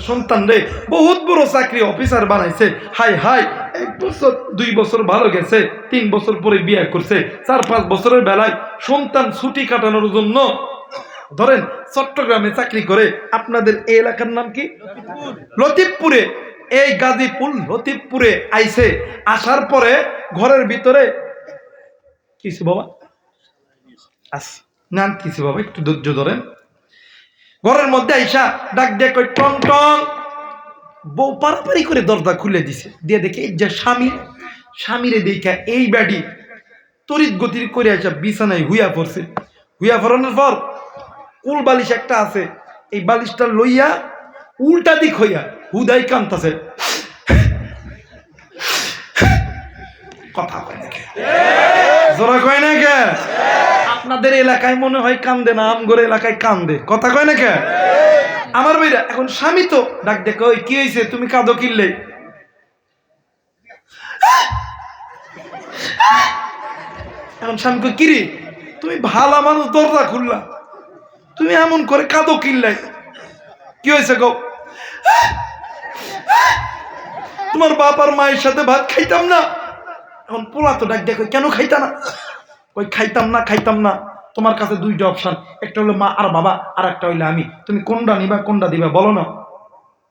সন্তান রে বহুত বড় চাকরি অফিসার বানাইছে। হাই হাই, 1 বছর 2 বছর ভালো গেছে, 3 বছর পরে বিয়ে করছে, 4-5 বছরের বেলায় সন্তান ছুটি কাটানোর জন্য ধরেন চট্টগ্রামে চাকরি করে। আপনাদের এই এলাকার নাম কি? লতিফপুরে। এই গাজীপুর লতিফপুরে আইছে। আসার পরে ঘরের ভিতরে কিছু বাবা নাম কিছু বাবা, একটু ধৈর্য ধরেন। ঘরের মধ্যে আইসা ডাক দিয়ে কই টং টং। বউ পারাপারি করে দরজা খুলে দিছে, দিয়ে দেখে এই যে স্বামীরে দেখা এই ব্যাডি তড়িৎ গতির করে আইসা বিছানায় হুইয়া পড়ছে। হুইয়া পড়ানোর পর কুল বালিশ একটা আছে, এই বালিশটা লইয়া উল্টা দিক হইয়া হুদাই কান্তাছে। কথা কয় না কে? জোরা কয় না কে? আপনাদের এলাকায় মনে হয় কান্দে না, আমগর এলাকায় কান্দে। কথা কয় না কে? আমার ভাইরা এখন স্বামী তো ডাক দেখো, ওই কি হয়েছে, তুমি কাঁদো কিনলে? এখন স্বামী কই কিরে, তুমি ভালা মানুষ, দরজা খুললা, তুমি এমন করে কাঁদো কিনলে, কি হয়েছে গো? তোমার বাপ আর মায়ের সাথে ভাত খাইতাম না। এখন পোলা তো ডাক দেখো, কেন খাইতা না? ওই খাইতাম না। তোমার কাছে 2টা অপশন, একটা হলো মা আর বাবা, আর একটা হইলে আমি, তুমি কোনটা নিবা, কোনটা দিবা বলো না।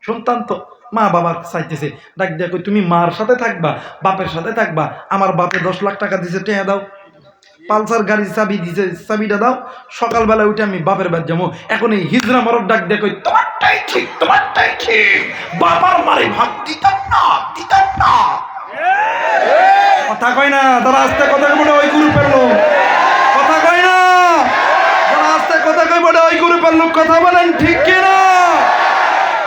সন্তান তো মা বাবার চাইতেছে, ডাক দেখো তুমি মার সাথে থাকবা, বাপের সাথে থাকবা। আমার বাপে 10 লাখ টাকা দিছে, টেয়া দাও। পালসার গাড়ির চাবি দিছে, চাবিটা দাও। সকালবেলা উঠে আমি বাপের বাড়ি যাবো। এখন এই হিজরা মরক ডাক দেখো, তোমারটাই ঠিক, বাবার মারে ভাত দিতাম না। কথা কয় না তারা, আস্তে কথা কই বড় ওই গ্রুপের লোক। কথা কয় না তারা, আস্তে কথা কই বড় ওই গ্রুপের লোক। কথা বলেন ঠিক কিনা?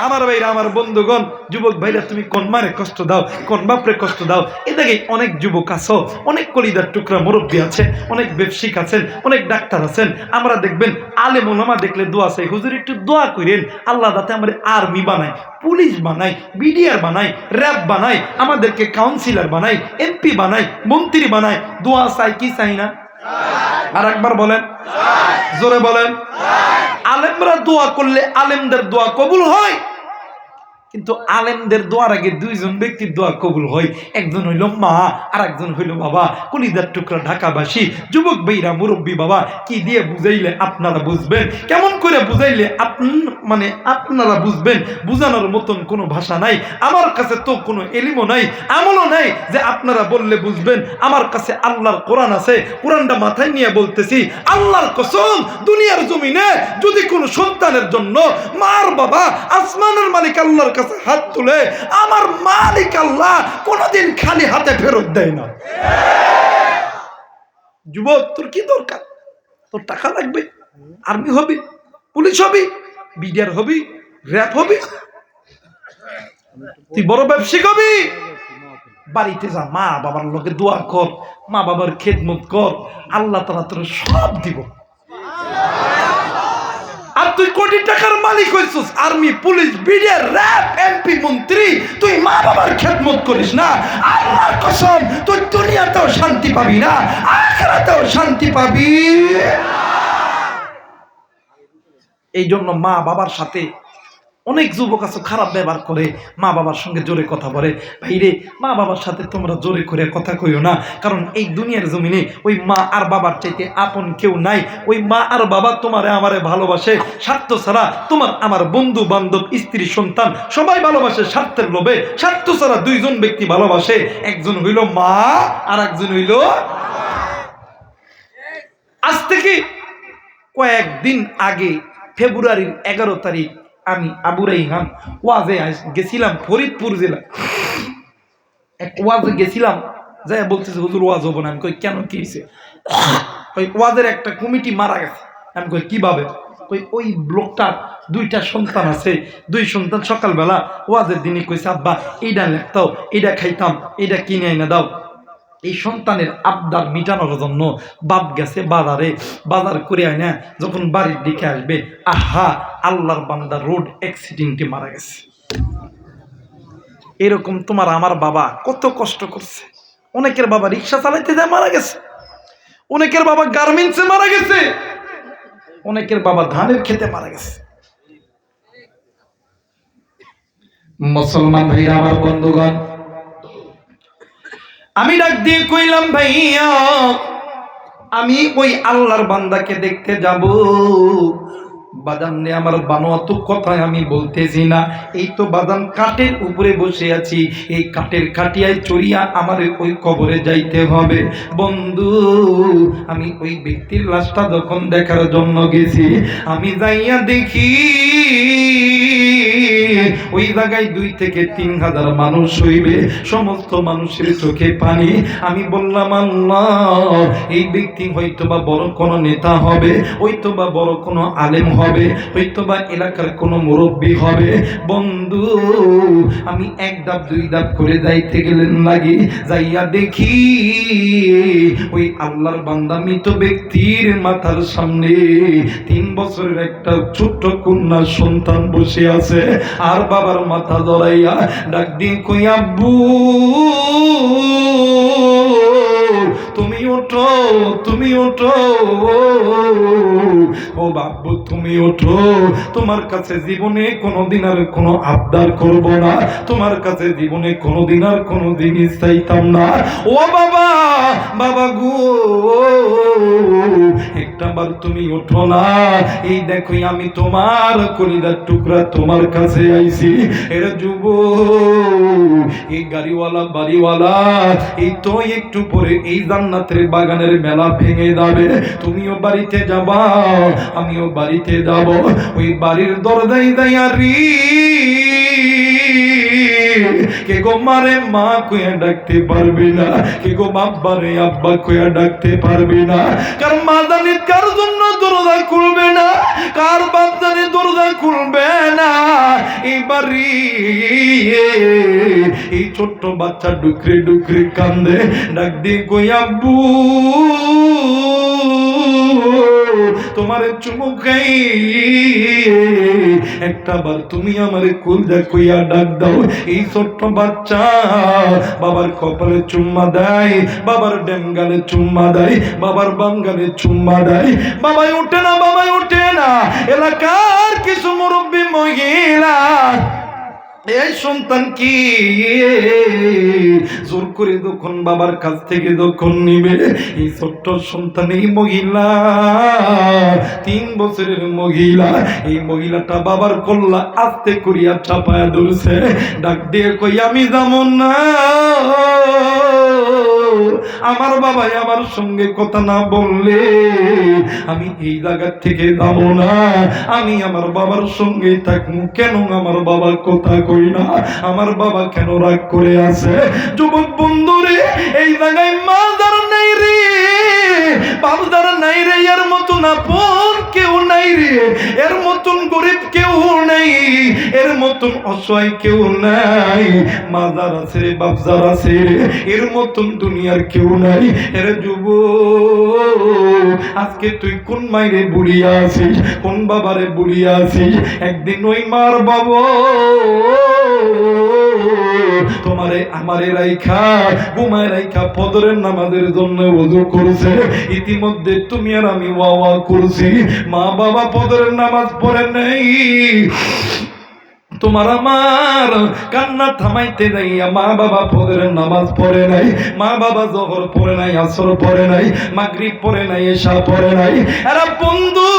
আমার ভাইরা, আমার বন্ধুগণ, যুবক ভাইরা, তুমি কোন মারে কষ্ট দাও, কোন বাপরে কষ্ট দাও? এদিকে অনেক যুবক আছো, অনেক কলিদার টুকরা মুরব্বী আছে, অনেক ব্যবসায়িক আছেন, অনেক ডাক্তার আছেন। আমরা দেখবেন আলেম ওলামা দেখলে দোয়া চাই, হুজুর একটু দোয়া করেন আল্লাহ যাতে আমার আর্মি বানায়, পুলিশ বানায়, বিডিআর বানায়, র্যাব বানায়, আমাদেরকে কাউন্সিলর বানায়, এমপি বানায়, মন্ত্রী বানায়। দোয়া চাই কি চাই না? আর একবার বলেন, জোরে বলেন। আলেমরা দোয়া করলে আলেমদের দোয়া কবুল হয়, কিন্তু আলেমদের দোয়ার আগে 2জন ব্যক্তির দোয়া কবুল হয়। একজন হইল মা, আর একজন হইল বাবা। কলিজার টুকরা ঢাকাবাসী যুবক ভাইরা, মুরব্বী বাবা, কি দিয়ে বুঝাইলে আপনারা বুঝবেন, কেমন করে বুঝাইলে আপনারা বুঝবেন? বুঝানোর মতন কোনো ভাষা নাই। আমার কাছে তো কোনো এলিমও নাই, আমলও নাই যে আপনারা বললে বুঝবেন। আমার কাছে আল্লাহর কোরআন আছে, কোরআনটা মাথায় নিয়ে বলতেছি, আল্লাহর কসম, দুনিয়ার জমিনে যদি কোনো সন্তানের জন্য মার বাবা আসমানের মালিক আল্লাহর কাছে হাত তুলে, আমার মালিক আল্লাহ কোনদিন খালি হাতে ফেরত দেয় না। যুবক, তোর কি দরকার? তোর টাকা লাগবে, আর্মি হবি, পুলিশ হবি, বিডিআর হবি, র্যাব হবি, তুই বড় ব্যবসায়িক হবি। বাড়িতে যা, মা বাবার লোকে দোয়া কর, মা বাবার খেদমত কর, আল্লাহ তাআলা তোর সব দিব। আর তুই কোটি টাকার মালিক হইছিস, army, police, BDR, RAB, MP, মন্ত্রী, তুই মা বাবার খেদমত করিস না, আল্লাহর কসম তুই দুনিয়াতেও শান্তি পাবি না, আখিরাতেও শান্তি পাবি। এই জন্য মা বাবার সাথে অনেক যুবক আছে খারাপ ব্যবহার করে, মা বাবার সঙ্গে জোরে কথা বলে। ভাইরে, মা বাবার সাথে তোমরা জোরে করে কথা কইও না, কারণ এই দুনিয়ার জমিনে ওই মা আর বাবার চাইতে আপন কেউ নাই। ওই মা আর বাবা তোমারে আমারে ভালোবাসে স্বার্থ ছাড়া। তোমার আমার বন্ধু বান্ধব, স্ত্রী, সন্তান সবাই ভালোবাসে স্বার্থের লোভে। স্বার্থ ছাড়া 2জন ব্যক্তি ভালোবাসে, একজন হইল মা আর একজন হইল। আজ থেকে কয়েকদিন আগে ফেব্রুয়ারির 11 তারিখ আমি আবু রাইহান ওয়াজে গেছিলাম, ফরিদপুর জেলা। এক ওয়াজে গেছিলাম, যাই বলতেছে হুজুর ওয়াজ হবো না। আমি কই কেন, কি হয়েছে? ওই ওয়াজের একটা কমিটি মারা গেছে। আমি কই কিভাবে? ওই লোকটার 2টা সন্তান আছে, 2 সন্তান সকালবেলা ওয়াজের দিনে কইছে, আব্বা এইটা লেখতাও, এইটা খাইতাম, এইটা কিনে এনে দাও। এই সন্তানের আবদার মিটানোর জন্য বাপ গেছে বাজারে, বাজার করে আয় যখন বাড়ির দিকে আসবে, আহা, আল্লাহর বান্দা রোড অ্যাক্সিডেন্টে মারা গেছে। এরকম তোমার আমার বাবা কত কষ্ট করছে। অনেকের বাবা রিক্সা চালাইতে যায় মারা গেছে, অনেকের বাবা গার্মেন্টসে মারা গেছে, অনেকের বাবা ধানের খেতে মারা গেছে। মুসলমান ভাইরা আমার বন্ধুগণ, আমি ডাক দিয়ে কইলাম ভাইয়া আমি ওই আল্লাহর বান্দাকে দেখতে যাব। বাদান নে আমার বানোয়াত কথায় আমি বলতেছি না, এই তো বাদান কাঠের উপরে বসে আছি, এই কাঠের খাটিয়ায় চড়িয়া আমার ওই কবরে যাইতে হবে। বন্ধু আমি ওই ব্যক্তির লাশটা যখন দেখার জন্য গেছি, আমি যাইয়া দেখি ওই জায়গায় 2 থেকে 3 হাজার মানুষ হইবে, সমস্ত মানুষের চোখে পানি। আমি বললাম আল্লাহ এই ব্যক্তি হয়তোবা বড় কোনো নেতা হবে, হয়তোবা বড় কোনো আলেম হবে, হয়তোবা এলাকার কোনো মুরব্বী হবে। বন্ধু আমি 1 ধাপ 2 ধাপ করে যাইতে গেলেন লাগি, যাইয়া দেখি ওই আল্লাহর বান্দা মৃত ব্যক্তির মাথার সামনে 3 বছরের একটা ছোট্ট কন্যা সন্তান বসে আছে, আর বাবার মাথা ধরাইয়া ডাক দিয়ে কই আব্বু তুমি ওঠো, তুমি ওঠো, ও বাবু তুমি ওঠো, তোমার কাছে জীবনে কোনোদিন আর কোনো আবদার করব না, তোমার কাছে জীবনে কোনোদিন আর কোনো জিনিস চাইতাম না। ও বাবা, বাবা গো একটাবার তুমি ওঠো না, এই দেখো আমি তোমার কলিজার টুকরা তোমার কাছে আইছি। এর যুব এই গাড়িওয়ালা বাড়িওয়ালা এই তো একটু পরে এই জান্নাতের বাগানের মেলা ভেঙে যাবে, তুমিও বাড়িতে যাবা আমিও বাড়িতে যাব। ওই বাড়ির দরজায় দাঁড়ারি কে গো মারে মা কইয়া ডাকতে পারবে না, কে গো বাবারে আব্বা কইয়া ডাকতে পারবে না। কার মা জানি কার জন্য দরজা খুলবে না, কার বাপ জানি দরজা খুলবে না। এই বাড়ি এই ছোট্ট বাচ্চা ডুকরে ডুকরে কান্দে, ডাক দিয়ে কই আব্বু তোমার চুমু খাই একটাবার তুমি আমারে কুলজা কইয়া ডাক দাও। এই ছোট্ট বাচ্চা বাবার কপালে চুম্মা দেয়, বাবার ডেঙ্গালে চুম্মা দেয়, বাবার বাঙ্গালে চুম্মা দেয়। বাবাই ওঠে না, বাবাই ওঠে না। এলাকার কিছু মুরব্বী মহিলা এই সন্তান কি জোর করে যখন বাবার কাছ থেকে যখন নিবে, এই ছোট্ট সন্তান এই মহিলা 3 বছরের মহিলা, এই মহিলাটা বাবার কল্লা আস্তে করিয়া চাপায়া ধরছে, ডাক দিয়ে কই আমি যাবো না, আমার বাবাই আমার সঙ্গে কথা না বললে আমি এই জায়গা থেকে যাবো না, আমি আমার বাবার সঙ্গে থাকবো। কেন আমার বাবা কথা কই না, আমার বাবা কেন রাগ করে আছে? যুবক বন্ধুরে এই জায়গায় মা যারা নাই রে, বাপ যারা নাই রে, এর মতন আপন কেউ নাই রে, এর মতন গরিব কেউ নাই, এর মতন অসহায় কেউ নাই। মা যারা আছে রে, বাপ যারা আছে রে, এর মতন দুনিয়ার কেউ নাই। এর যুবক আজকে তুই কোন মায়েরে বুড়িয়া আছিস, কোন বাবারে বুড়িয়া আছিস? একদিন ওই মার বাবা তোমারে আমারে রাইখা ঘুমায় রাইখা ফজরের নামাজের জন্য ওযু করছে, ইতিমধ্যে তুমি আর আমি ওয়া করছি, মা বাবা ফজরের নামাজ পড়ে নাই। তোমার আমার কান্না থামাইতে যাইয়া মা বাবা ফজরের নামাজ পড়ে নাই, মা বাবা জোহর পড়ে নাই, আসর পড়ে নাই, মাগরিব পড়ে নাই, এশা পড়ে নাই। আরে বন্ধু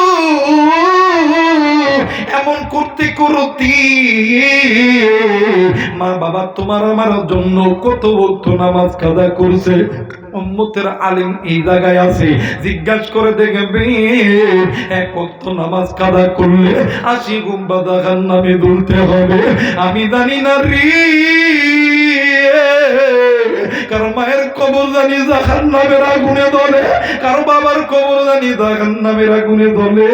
এমন করতে করতে মা বাবা তোমার আমার জন্য কত ওয়াক্ত নামাজ কাজা করছে। উম্মতের আলেম এই জায়গায় আছে, জিজ্ঞাসা করে দেখবে 1 ওয়াক্ত নামাজ কাজা করলে 80 গুম্বা জাহান্নামে দুলতে হবে। আমি জানি না রে, কারো মায়ের কবর জানি জাহান্নামের আগুনে জ্বলে, কারো বাবার কবর জানি জাহান্নামের আগুনে জ্বলে।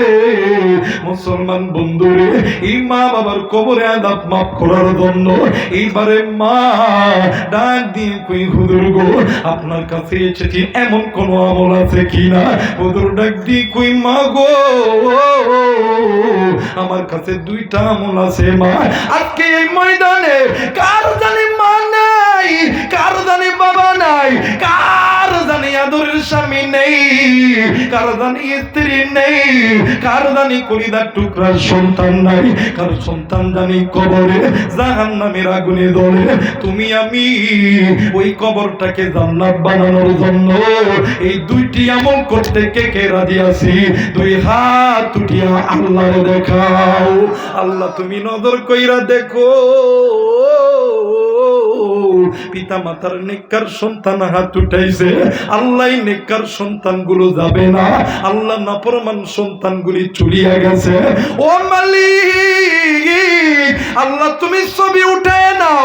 মুসলমান বন্ধুরে এই মা বাবার কবরে আযাব মাফ করার জন্য এইবারে মা ডাক দিয়ে কই হুজুর গো আপনার কাছে এসেছি, এমন কোন আমল আছে কিনা? হুজুর ডাক দিয়ে কই মা গো আমার কাছে 2টা আমল আছে মা। আজকে এই ময়দানে কার জানি মা নাই, কার জানি বাবা নাই, কার জানি আদরের স্বামী নেই, কার জানি স্ত্রী নেই, কার জানি কলিজার টুকরার সন্তান নাই, কার সন্তান জানি কবরে জাহান্নামের আগুনে জ্বলে। তুমি আমি ওই কবরটাকে জান্নাত বানানোর জন্য এই দুইটি আমল করতে কে কে রাজি আছি? দুই হাত উঠিয়া আল্লাহরে দেখাও। আল্লাহ তুমি নজর কইরা দেখো, পিতা মাতার নেককার সন্তান হাত উঠাইছে, আল্লাহ নেককার সন্তানগুলো যাবে না, আল্লাহ নাফরমান সন্তানগুলি চলিয়া গেছে। ও মালিক, আল্লাহ তুমি ছবি উঠে নাও,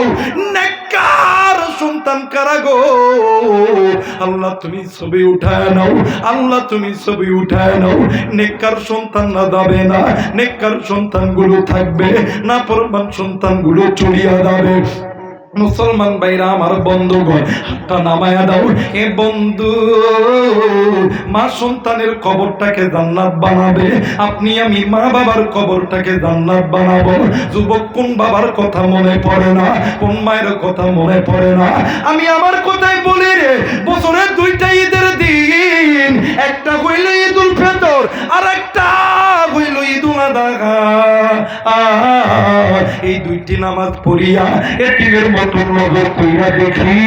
নেককার সন্তান কারা গো? আল্লাহ তুমি ছবি উঠায় নাও, আল্লাহ তুমি ছবি উঠায় নাও। নেককার সন্তানরা যাবে না, নেককার সন্তানগুলো থাকবে, নাফরমান সন্তানগুলো চলিয়া যাবে। মুসলমান ভাইরা আমার বন্ধুগণ, হাতটা নামায়া দাও। এ বন্ধু, মা সন্তানের কবরটাকে জান্নাত বানাবে, আপনি আমি মা বাবার কবরটাকে জান্নাত বানাবো। যুবক, কোন বাবার কথা মনে পড়ে না? কোন মায়ের কথা মনে পড়ে না? আমি আমার কথাই বলি রে, বছরে দুইটা ঈদের দিন, একটা হইল ঈদুল ফিতর আর একটা হইল ঈদুল আযহা। এই দুইটি নামাজ পড়িয়া এতিমের মতো নজর কইরা দেখি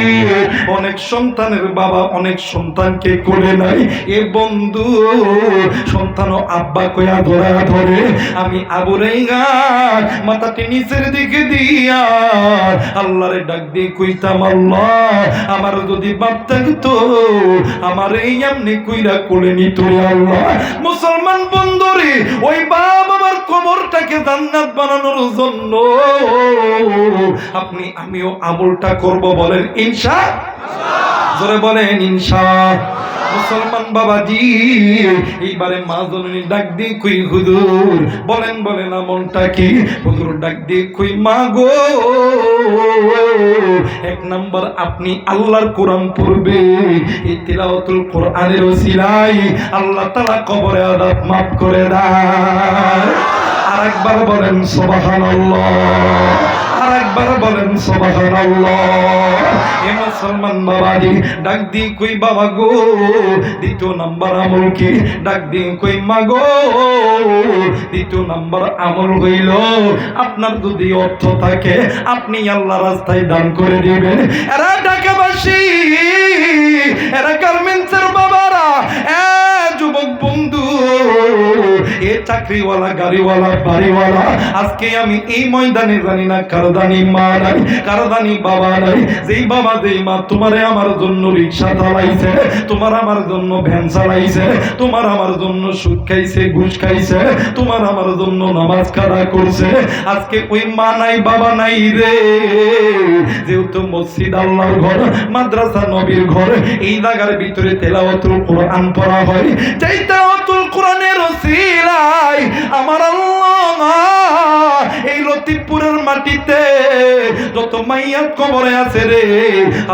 অনেক সন্তানের বাবা অনেক সন্তানকে করে নাই। এ বন্ধু, সন্তানও আব্বা কইয়া ধরা ধরে। আমি আবুরাইগা মাথাটি নিচের দিকে দিয়া আল্লাহরে ডাক দিয়ে কইতাম, আল্লাহ আমার যদি বাপ থাকতো আমার এই এমনি কইরা কোলে নিত রে আল্লাহ। মুসলমান বন্ধুরে, ওই বাপ আমার কবরটাকে জান্নাত বানানোর জন্য আপনি আমিও আমলটা করব, বলেন ইনশাআল্লাহ। জোরে বলেন ইনশাআল্লাহ। মুসলমান বাবাজি, এইবারে মা জননী ডাক দিয়ে কই, হুজুর বলেন বলেন আমলটা কি? হুজুর ডাক দিয়ে কই, মা গো, এক নাম্বার আপনি আল্লাহর কোরআন পড়বে। এই তিলাওয়াতুল কোরআনের ওসিলায় আল্লাহ তাআলা কবরে আযাব মাফ করে দেয়। আরেকবার বলেন সুবহানাল্লাহ, আরেকবার বলেন সুবহানাল্লাহ। এ মুসলমান বাবাজি, ডাক দিয়ে কই, বাবা গো, দ্বিতীয় নাম্বার আমল কি? ডাক দিয়ে কই, মা গো, দ্বিতীয় নাম্বার আমল হইল আপনার যদি অর্থ থাকে আপনি আল্লাহ রাস্তায় দান করে দিবেন। এরা ঢাকাবাসী, এরা গার্মেন্টসের বাবারা, যুবক বন্ধু, এ চাকরিওয়ালা, গাড়িওয়ালা, বাড়িওয়ালা, আজকে আমি এই ময়দানে জানি না কারো দানি মা নাই, কারো দানি বাবা নাই। যেই বাবা যেই মা তোমারে আমার জন্য রিক্সা চালাইছে, তোমার আমার জন্য ভ্যান চালাইছে, তোমার আমার জন্য সুদ খাইছে, ঘুষ খাইছে, তোমার আমার জন্য নামাজ কাদা করছে, আজকে ওই মা নাই, বাবা নাই রে। যেহেতু মসজিদ আল্লাহর ঘর, মাদ্রাসা নবীর ঘর, এই জায়গার ভিতরে তেলাওয়াতুল কোরআন পড়া হয়। যেই তেলাওয়াতুল কোরআনের ওসিলায় আমার আল্লাহ এই লতিফপুরের মাটিতে যত মাইয়াত কবরে আছে রে,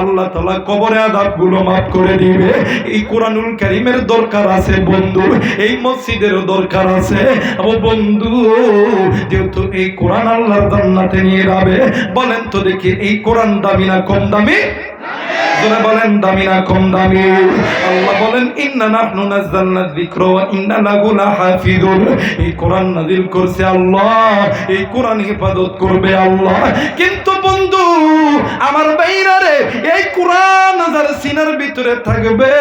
আল্লাহ তাআলা কবরে আযাবগুলো মাফ করে দিবে। এই কোরআনুল কারীমের দরকার আছে বন্ধু, এই মসজিদেরও দরকার আছে। ও বন্ধু, যেহেতু এই কোরআন আল্লাহর জান্নাতে নিয়ে যাবে, বলেন তো দেখি এই কোরআন দামি না কম দামি? জোরে বলেন দামি না কম দামি? আল্লাহ বলেন, ইন্না নাহনু নাযালনা যিকরা ওয়া ইন্না লাহু লাহাফিজুন। এই কোরআন নাযিল করছে আল্লাহ, এই কোরআন হেফাজত করবে আল্লাহ। কিন্তু বন্ধু আমার ভাইরা রে, এই কোরআন যার সিনার ভিতরে থাকবে,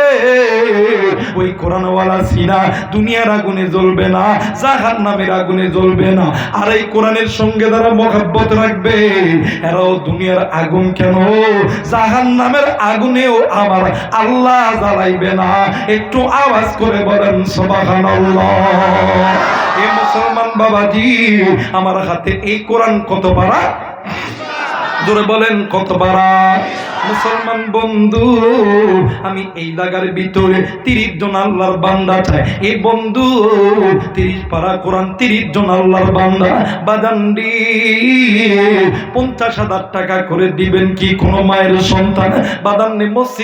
ওই কোরআনওয়ালা সিনা দুনিয়ার আগুনে জ্বলবে না, জাহান্নামের আগুনে জ্বলবে না। আর এই কোরআনের সঙ্গে যারা মহব্বত রাখবে, এরাও দুনিয়ার আগুন কেন, জাহান্নামের আগুনেও আমার আল্লাহ জ্বালাইবে না। একটু আওয়াজ করে বলেন সুবহানাল্লাহ। এই মুসলমান বাবাজি, আমার হাতে এই কোরআন কত পারা? জোরে বলেন কত পারা? মুসলমান বন্ধু, আমি এই জায়গার ভিতরে 30 জন আল্লাহর বান্দা চাই। এই বন্ধু 30 পারা কোরআন, 30 জন আল্লাহর বান্দা বাজান্ডি 50,000 টাকা করে দিবেন কি কোনো মায়ের সন্তান বাদান্নে মসজিদ